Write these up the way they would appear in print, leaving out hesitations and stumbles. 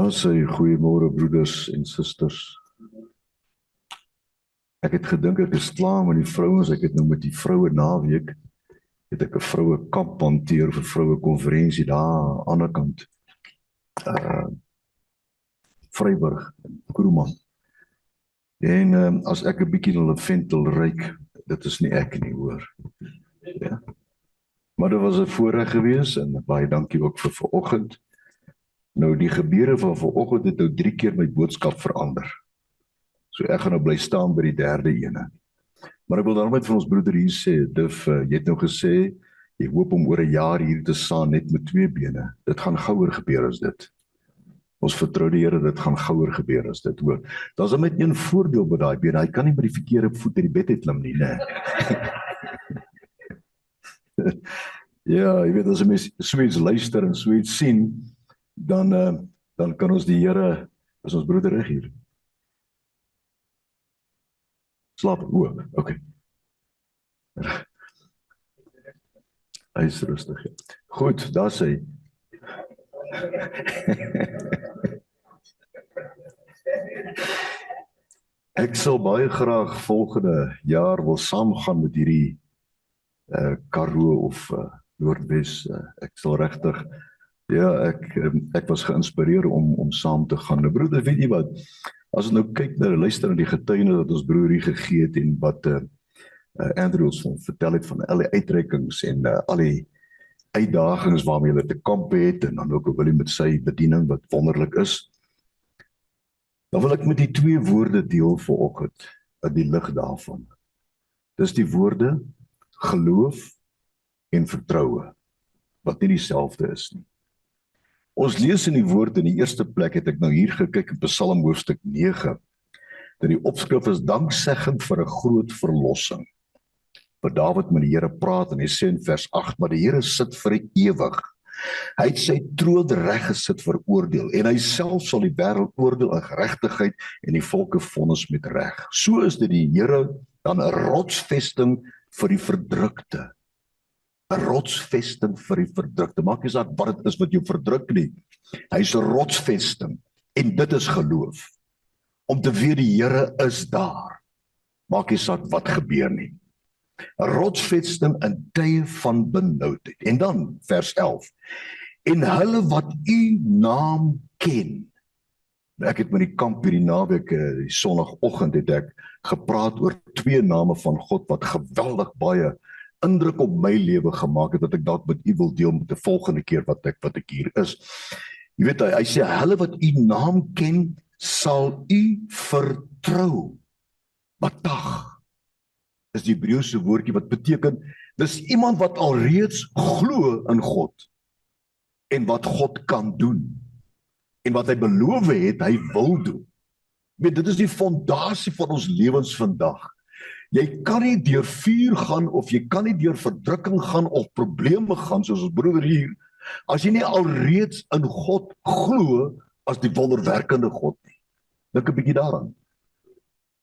Daar sê goeiemôre broeders en susters. Ek het gedink ek is klaar met die vrouens. Ek het nou met die vroue naweek het ek 'n vroue kamp hanteer vir vroue konferensie daar aan die ander kant. Vryburg, Kroeman. En as ek 'n bietjie hulle ventel ruik, dit is nie ek nie, hoor. Ja. Maar dit was 'n voorreg geweest en baie dankie ook vir vanoggend. Nou die gebeure van vanoggend het nou 3 keer my boodskap verander. So ek gaan nou bly staan by die derde ene. Maar ek wil daarom net vir ons broeder hier sê, Div, jy het nou gesê, jy hoop om oor 'n jaar hier te staan net met 2 bene. Dit gaan gouer gebeur as dit. Ons vertrou die Here, dit gaan gouer gebeur as dit, hoor. Daar's net een voordeel by daai been, hy kan nie met die verkeerde voet uit die bed uit klim nie, né? Ja, jy weet, as 'n mens so iets luister en so iets sien, dan kan ons die Here, as ons broeder reg hier. Slaap, okay. Hy is rustig, ja. Goed, daar sê. Ek sal baie graag volgende jaar wil saamgaan met hierdie Karoo of Noordwes. Ek sal regtig, ja, ek was geïnspireer om saam te gaan. Nou broeder, weet jy wat? As ons nou kyk na luister na die getuienis wat ons broer hier gegee het en wat Andrew ons vertel het van al die uitreikings en al die uitdagings waarmee hulle te kamp het en dan ook Willie met sy bediening wat wonderlik is. Dan wil ek met die 2 woorde deel vanoggend in die lig daarvan. Dis die woorde geloof en vertroue wat nie dieselfde is nie. Ons lees in die woord in die eerste plek, het ek nou hier gekyk in Psalm hoofstuk 9, dat die opskrif is danksegging vir 'n groot verlossing. Wat Dawid met die Here praat en hy sê in vers 8, maar die Here sit vir ewig. Hy het sy troon reg gesit vir oordeel en hy self sal die wêreld oordeel in geregtigheid en die volke vonnis met reg. So is dit die Here dan 'n rotsvesting vir die verdrukte. 'n rotsvesting vir die verdrukte. Maak nie saak wat dit is wat jou verdruk nie. Hy's 'n rotsvesting en dit is geloof. Om te weet die Here is daar. Maak nie saak wat gebeur nie. 'n rotsvesting in tye van benoudheid. En dan vers 11. En hulle wat u naam ken. Ek het met die kamp hierdie naweek, die sonnagoggend het ek gepraat oor 2 name van God wat geweldig baie indruk op my lewe gemaak het, dat ek dalk met u wil deel met die volgende keer wat ek hier is. Jy weet, hy sê, hulle wat u naam ken, sal u vertrou. Batag is die Hebreëse woordjie wat beteken, dis iemand wat alreeds glo in God en wat God kan doen en wat hy beloof het, hy wil doen. Weet, dit is die fondasie van ons lewens vandag. Jy kan nie deur vuur gaan of jy kan nie deur verdrukking gaan of probleme gaan soos ons broeder hier, as jy nie alreeds in God glo as die wonderwerkende God nie. Dink 'n bietjie daaraan.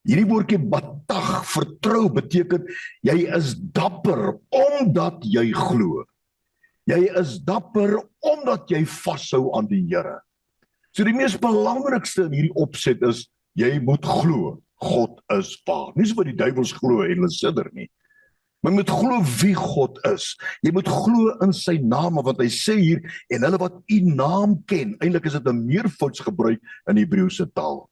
Hierdie woordjie batag, vertrou, beteken jy is dapper omdat jy glo. Jy is dapper omdat jy vashou aan die Here. So die mees belangrikste in hierdie opset is, jy moet glo, God is waar. Nie so wat die duiwels glo en hulle sidder nie. Maar jy moet glo wie God is. Jy moet glo in sy naam, want hy sê hier, en hulle wat u naam ken, eintlik is dit 'n meervouds gebruik in die Hebreëse taal.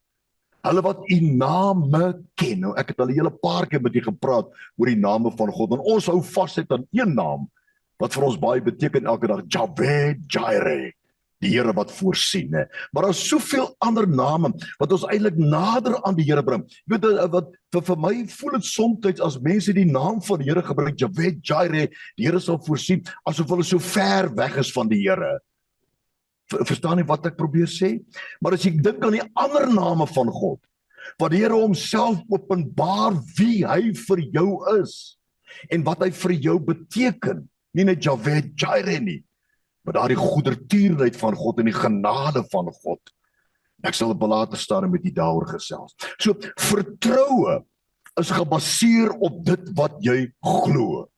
Hulle wat u name ken. Nou, ek het al 'n hele paar keer met u gepraat oor die name van God, en ons hou vas aan een naam, wat vir ons baie beteken elke dag, Jahweh Jireh. Die Here wat voorsien, hè. Maar daar is soveel ander name wat ons eintlik nader aan die Here bring. Jy weet wat vir my voel dit soms as mense die naam van die Here gebruik, Jahweh Jireh, die Here sal voorsien, asof hulle so ver weg is van die Here. Verstaan jy wat ek probeer sê? Maar as jy dink aan die ander name van God, wat die Here homself openbaar wie hy vir jou is en wat hy vir jou beteken, nie net Jahweh Jireh nie, maar daardie goedertierenheid van God en die genade van God. Ek sal op 'n later stadium met u daaroor gesels. So, vertroue is gebaseer op dit wat jy glo.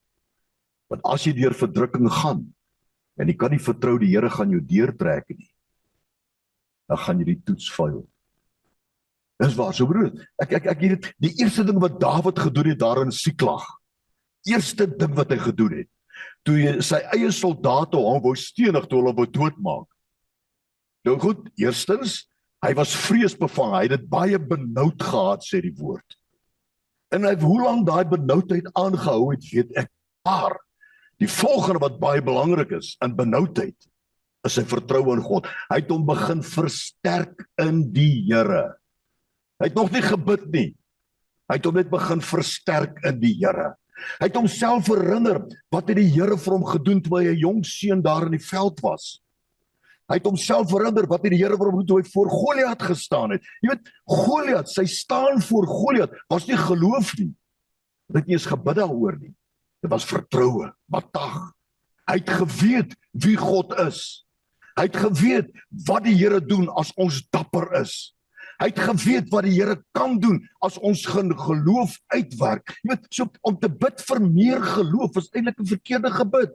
Want as jy deur verdrukking gaan, en jy kan nie vertrou die Here gaan jou deurtrek nie, dan gaan jy die toets faal. Dis waar, so broer, ek weet dit, die eerste ding wat Dawid gedoen het daar in Siklag, eerste ding wat hy gedoen het, toe hy sy eie soldate hom wou stenig toe hulle wou doodmaak. Nou goed, eerstens, hy was vreesbevange, hy het dit baie benoud gehad, sê die woord. En hoe lang daai benoudheid aangehou het, weet ek, maar die volgende wat baie belangrik is, in benoudheid, is sy vertroue in God. Hy het hom begin versterk in die Here. Hy het nog nie gebid nie. Hy het hom net begin versterk in die Here. Hy het homself herinner, wat het die Here vir hom gedoen toe hy 'n jong seun daar in die veld was. Hy het homself herinner, wat het die Here vir hom gedoen toe hy voor Goliat gestaan het. Jy weet, Goliat, sy staan voor Goliat, was nie geloof nie. Hy het nie eens gebid daaroor nie. Dit was vertroue, batag. Hy het geweet wie God is. Hy het geweet wat die Here doen as ons dapper is. Hy het geweet wat die Here kan doen as ons geloof uitwerk. Jy weet, so om te bid vir meer geloof is eintlik 'n verkeerde gebed.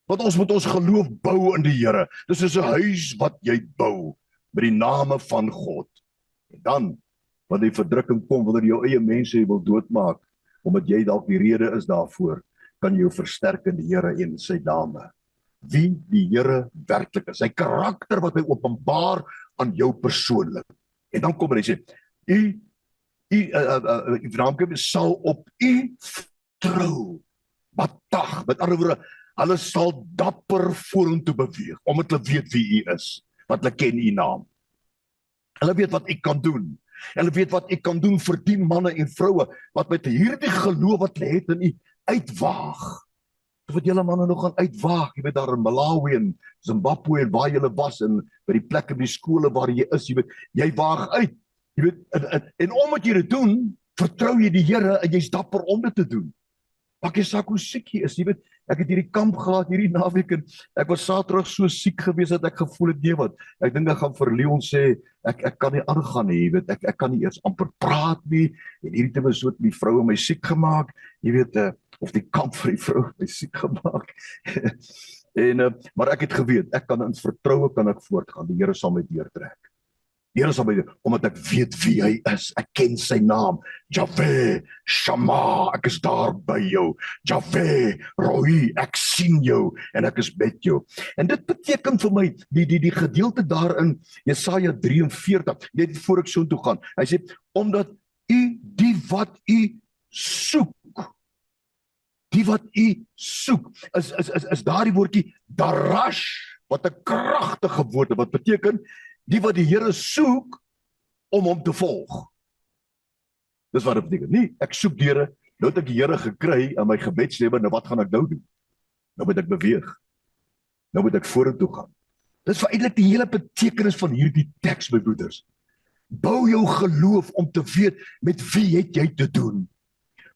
Want ons moet ons geloof bou in die Here. Dis soos 'n huis wat jy bou met die name van God. En dan, wanneer die verdrukking kom, wanneer jou eie mense wil doodmaak, omdat jy dalk die rede is daarvoor, kan jy jou versterk in die Here en sy name. Wie die Here werklik is, sy karakter wat hy openbaar aan jou persoonlik. En dan kom hy sê, u sal op u vertrou, batag, met ander woorde, hulle sal dapper vorentoe beweeg, omdat hulle weet wie u is, wat hulle ken u naam. Hulle weet wat ek kan doen. Hulle weet wat ek kan doen vir die manne en vroue, wat met hierdie geloof wat hulle het in u, uitwaag. Wat julle manne nog gaan uitwaag, jy weet daar in Malawi en Zimbabwe en waar julle was, en by die plekke by die skole waar jy is, jy weet, jy waag uit. Jy weet, en omdat jy dit doen, vertrou jy die Here en jy's dapper om dit te doen. Maak jy saak hoe siek jy is, jy weet, ek het hierdie kamp gehad hierdie naweek en ek was Saterdag so siek gewees dat ek gevoel het, nee wat, ek dink ek gaan vir Leon sê, ek kan nie aangaan nie, jy weet, ek kan nie eers amper praat nie, en hierdie ding is so die vroue my siek gemaak, jy weet, of die kamp vir die vrou my siek gemaak. En, maar ek het geweet, ek kan in vertroue kan ek voortgaan, die Here sal my deurtrek. Die Here sal my deur, omdat ek weet wie hy is, ek ken sy naam, Jahweh, Shammah, ek is daar by jou, Jahweh, Roi, ek sien jou, en ek is met jou. En dit beteken vir my, die gedeelte daarin, Jesaja 43, net voor ek so toe gaan, hy sê, omdat u die wat u soek, die wat u soek, is daar die woordjie darash, wat 'n kragtige woord, wat beteken, die wat die Here soek, om hom te volg. Dis wat dit beteken. Nie, ek soek die Here, nou het ek die Here gekry in my gebedslewe, nou wat gaan ek nou doen? Nou moet ek beweeg. Nou moet ek vorentoe gaan. Dis feitelik die hele betekenis van hierdie teks, my broeders. Bou jou geloof om te weet, met wie het jy te doen?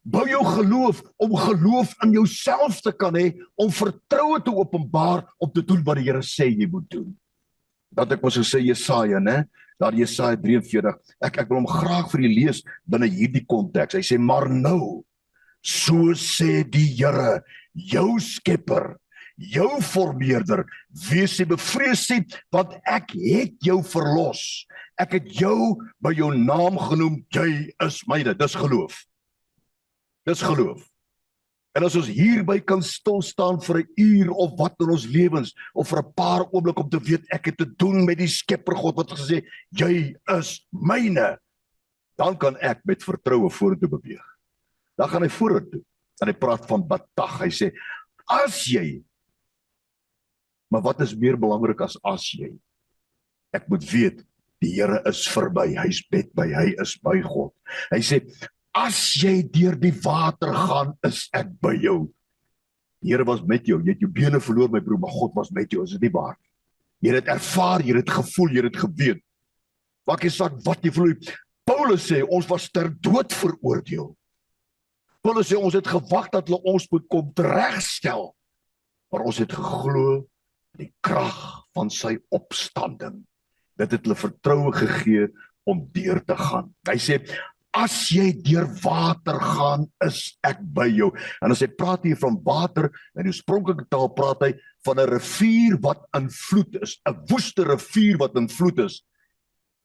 Bou jou geloof om geloof in jouself te kan hê, om vertroue te openbaar, om te doen wat die Here sê jy moet doen. Dat ek mos gesê Jesaja, né? Daar Jesaja 43. Ek wil hom graag vir julle lees binne hierdie konteks. Hy sê, maar nou, so sê die Here, jou skepper, jou vormeerder, wees jy bevrees nie, want ek het jou verlos. Ek het jou by jou naam genoem, jy is myne. Dis geloof. Dis geloof. En as ons hierby kan stilstaan vir 'n uur of wat in ons lewens, of vir 'n paar oomblik om te weet, ek het te doen met die Skepper God wat gesê, jy is myne, dan kan ek met vertroue vorentoe beweeg. Dan gaan hy vorentoe, en hy praat van batag, hy sê, as jy, maar wat is meer belangrik as jy? Ek moet weet, die Here is verby, hy is met my, hy is my God. Hy sê, as jy deur die water gaan, is ek by jou. Die Here was met jou, jy het jou bene verloor, my broer, maar God was met jou, is dit nie waar? Jy het ervaar, jy het gevoel, jy het geweet. Maak jy saak wat jy voel. Paulus sê, ons was ter dood veroordeel. Paulus sê, ons het gewag dat hulle ons moet kom teregstel, maar ons het geglo die krag van sy opstanding. Dit het hulle vertroue gegee om deur te gaan. Hy sê, as jy deur water gaan, is ek by jou. En as hy praat hier van water, in die oorspronklike taal praat hy van 'n rivier wat in vloed is, 'n woeste rivier wat in vloed is.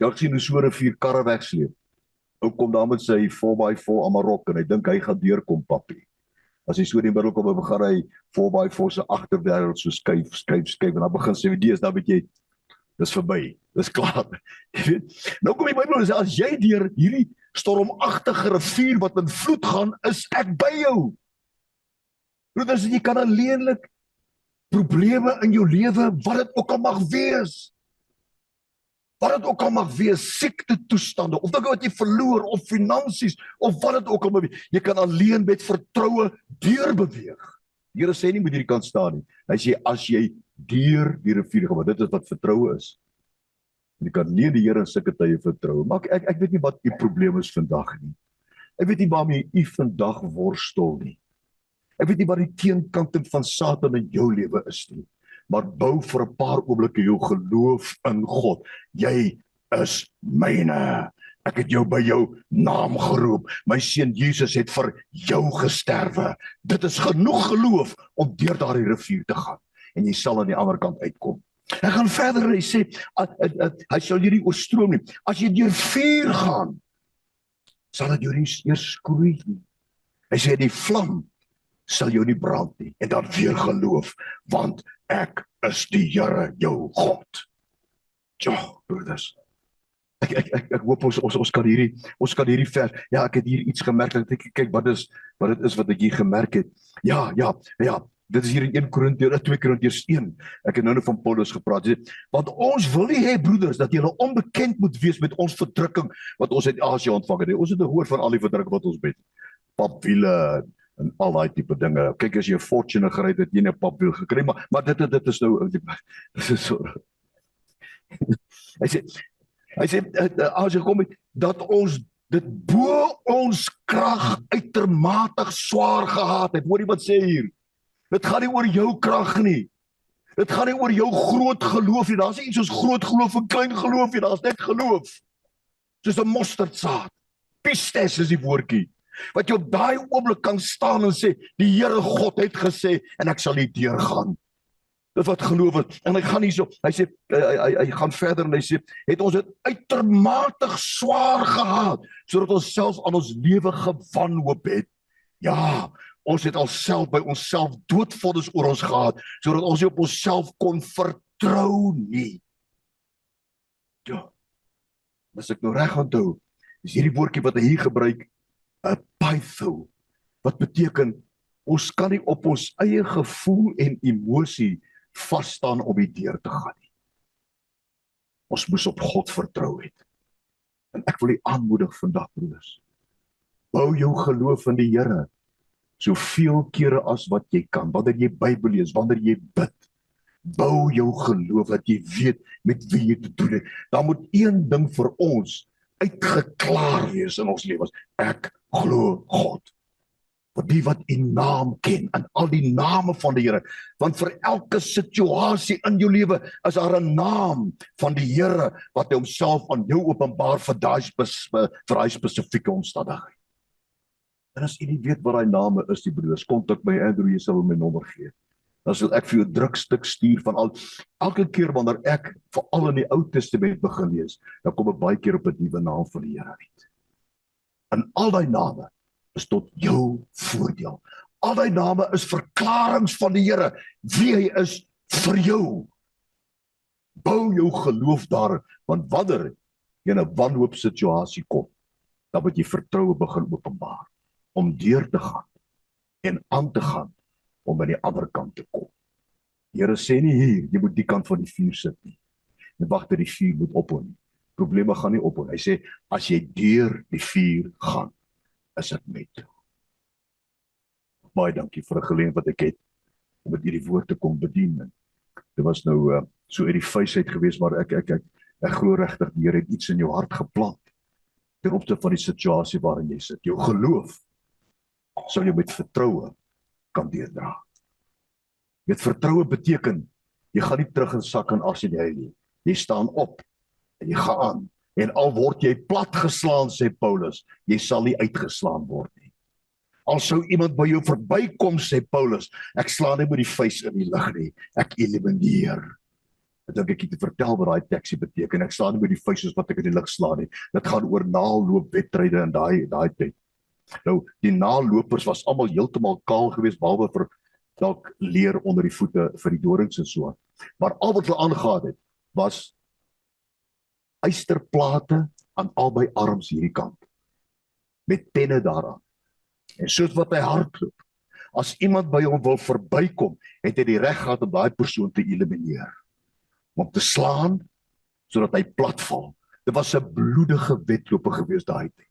Jy het sien hoe so 'n rivier karre wegsleep. Ou kom daar met sy 4x4 Amarok en hy dink hy gaan deurkom, papi. As hy so in die middel kom, begin hy 4x4 se agterdeur so skuif, en dan begin sy idees, dan weet jy, dis verby, dis klaar. Jy weet, nou kom die Bybel en sê, as jy deur hierdie stormagtige rivier wat in vloed gaan, is ek by jou. Broeders, jy kan alleenlik probleme in jou lewe, wat dit ook al mag wees. Wat dit ook al mag wees, siekte toestande, of wat jy verloor, of finansies, of wat dit ook al mag wees, jy kan alleen met vertroue deurbeweeg. Die Here sê nie moet hierdie kant staan nie. Hy sê, as jy deur die rivier gaan, dit is wat vertroue is. En jy kan nie die Here in sulke tye vertrou. Maar ek weet nie wat die probleem is vandag nie. Ek weet nie waarmee jy vandag worstel nie. Ek weet nie wat die teenkante van Satan in jou lewe is nie. Maar bou vir 'n paar oomblikke jou geloof in God. Jy is myne. Ek het jou by jou naam geroep. My seun Jesus het vir jou gesterwe. Dit is genoeg geloof om deur daardie rivier te gaan. En jy sal aan die ander kant uitkom. Hy gaan verder en hy sê, hy sal jou nie oorstroom nie. As jy deur vuur gaan, sal dit jou nie eers skroei nie. Hy sê, die vlam sal jou nie brand nie. En dan weer geloof, want ek is die Here jou God. Ja, broeders. Ek hoop ons kan hierdie vers. Ja, ek het hier iets gemerk. Ek kyk wat dit is wat ek hier gemerk het. Ja. Dit is hier in 2 Korintiërs 1. Ek het nou van Paulus gepraat. Want ons wil nie hê, broeders, dat julle onbekend moet wees met ons verdrukking wat ons uit Asië ontvang het. Ons het gehoor van al die verdrukking wat ons het. Papwiele en al daai tipe dinge. Kyk, as jy 'n Fortuner gery het, jy 'n papwiel gekry, maar dit is nou dit is so. Hy sê as jy kom dat ons dit bo ons krag uitermate swaar gehad het. Hoor jy wat sê hier? Dit gaan nie oor jou krag nie. Dit gaan nie oor jou groot geloof nie. Daar's nie iets soos groot geloof en klein geloof nie. Daar's net geloof. Soos 'n mosterdsaad. Pistes is die woordjie. Wat jy op daai oomblik kan staan en sê, die Here God het gesê en ek sal nie deurgaan. Dit wat geloof is. En hy gaan hierso. Hy sê hy gaan verder en hy sê, het ons dit uitermate swaar gehad sodat ons self aan ons lewe gewanhoop het. Ja, ons het alself by onsself doodvonnis oor ons gehad, sodat ons nie op onsself kon vertrou nie. Ja, as ek nou reg onthou, is hierdie woordjie wat hy hier gebruik, 'n pytho, wat beteken, ons kan nie op ons eie gevoel en emosie vasstaan om die deur te gaan nie. Ons moes op God vertrou het. En ek wil u aanmoedig vandag, broeders, bou jou geloof in die Here, soveel kere as wat jy kan, wanneer jy Bybel lees, wanneer jy bid, bou jou geloof, dat jy weet met wie jy te doen het. Dan moet een ding vir ons uitgeklaar wees in ons lewens, ek glo God, vir die wat die naam ken, en al die name van die Here, want vir elke situasie in jou lewe, is daar 'n naam van die Here, wat hy homself aan jou openbaar vir daai spesifieke omstandigheid. En as jy nie weet wat daai name is, die broeders, kontak my Andrew, jy sal my nommer gee. Dan sal ek vir jou 'n drukstuk stuur van elke keer wanneer ek veral in die Ou Testament begin lees, dan kom ek baie keer op 'n nuwe naam van die Here uit. En al daai name is tot jou voordeel. Al daai name is verklaringe van die Here, wie hy is vir jou. Bou jou geloof daar, want wanneer jy in 'n wanhoopsituasie kom, dan moet jy vertroue begin openbaar, om deur te gaan en aan te gaan om by die ander kant te kom. Die Here sê nie hier, jy moet die kant van die vuur sit nie. En wag dat die vuur moet ophou nie. Probleme gaan nie ophou. Hy sê, as jy deur die vuur gaan, is dit met jou. Baie dankie vir 'n geleentheid wat ek het om met hierdie woord te kom bedien. Dit was nou so uit die vuisheid gewees, maar ek glo regtig die Here het iets in jou hart geplant ten opsigte van die situasie waarin jy sit. Jou geloof sal jy met vertroue kan deurdra. Met vertroue beteken, jy gaan nie terug in sak en as jy nie. Jy staan op en jy gaan aan En al word jy platgeslaan, sê Paulus, jy sal nie uitgeslaan word nie. Al sou iemand by jou verbykom, sê Paulus, ek slaan nie met die vuis in die lug nie, ek elimineer. Ek dink ek het te vertel wat daai teksie beteken, ek slaan nie met die vuis soos wat ek in die lug slaan nie. Dit gaan oor naalloopwedstryde in daai tyd. Nou, die naallopers was almal heeltemal kaal geweest, behalwe vir dalk leer onder die voete vir die dorings en so. Maar al wat hulle aangegaan het, was ysterplate aan albei arms hierdie kant, met penne daaraan. En soos wat hy hardloop, as iemand by hom wil verbykom, het hy die reg gehad om daai persoon te elimineer, om te slaan, sodat hy platval. Dit was 'n bloedige wedlope gewees daai tyd.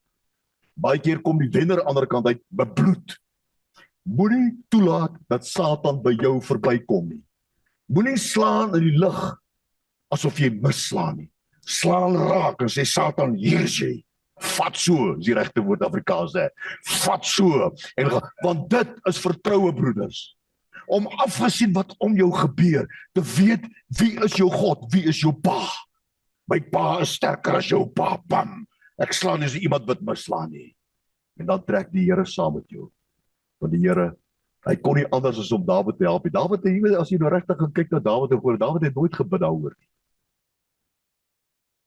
Baie keer kom die wenner aan die ander kant uit bebloed. Moenie toelaat dat Satan by jou verbykom nie. Moenie slaan in die lug asof jy misslaan nie. Slaan raak en sê Satan, hier is jy. Vat so, is die regte woord Afrikaans sê. Vat so. En, want dit is vertroue, broeders. Om afgesien wat om jou gebeur, te weet wie is jou God, wie is jou pa. My pa is sterker as jou pa, bam. Ek slaan nie so iemand wat mislaan nie. En dan trek die Here saam met jou. Want die Here, hy kon nie anders as om Dawid te help nie. Dawid, as jy nou regtig gaan kyk na Dawid het nooit gebid daaroor nie.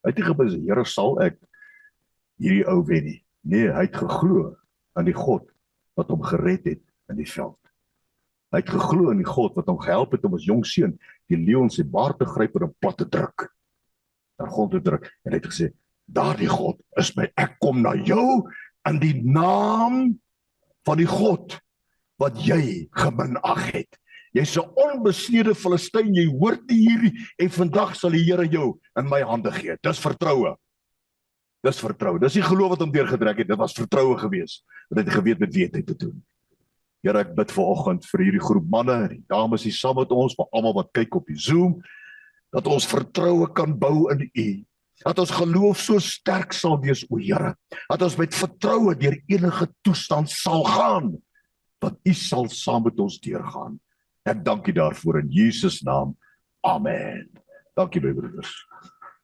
Hy het nie gebid, Here, sal ek hierdie ou wen nie. Nee, hy het geglo aan die God wat hom gered het in die veld. Hy het geglo in die God wat hom gehelp het om as jong seun die leeu se baard te gryp en hom plat te druk. Na grond te druk. En hy het gesê, daardie God is my, ek kom na jou in die naam van die God wat jy geminag het. Jy's 'n onbesnede Filistyn, jy hoort nie hierdie, en vandag sal die Here jou in my hande gee. Dis vertroue. Dis vertroue. Dis nie geloof wat hom deurgedruk het, dit was vertroue gewees. Want hy het geweet met wie hy te doen. Here, ek bid vanoggend vir hierdie groep manne, die dames hier saam met ons, vir almal wat kyk op die Zoom, dat ons vertroue kan bou in U. Dat ons geloof so sterk sal wees, o Here. Dat ons met vertroue deur enige toestand sal gaan, want U sal saam met ons deurgaan. Ek dank U daarvoor in Jesus naam. Amen. Dankie my broeders.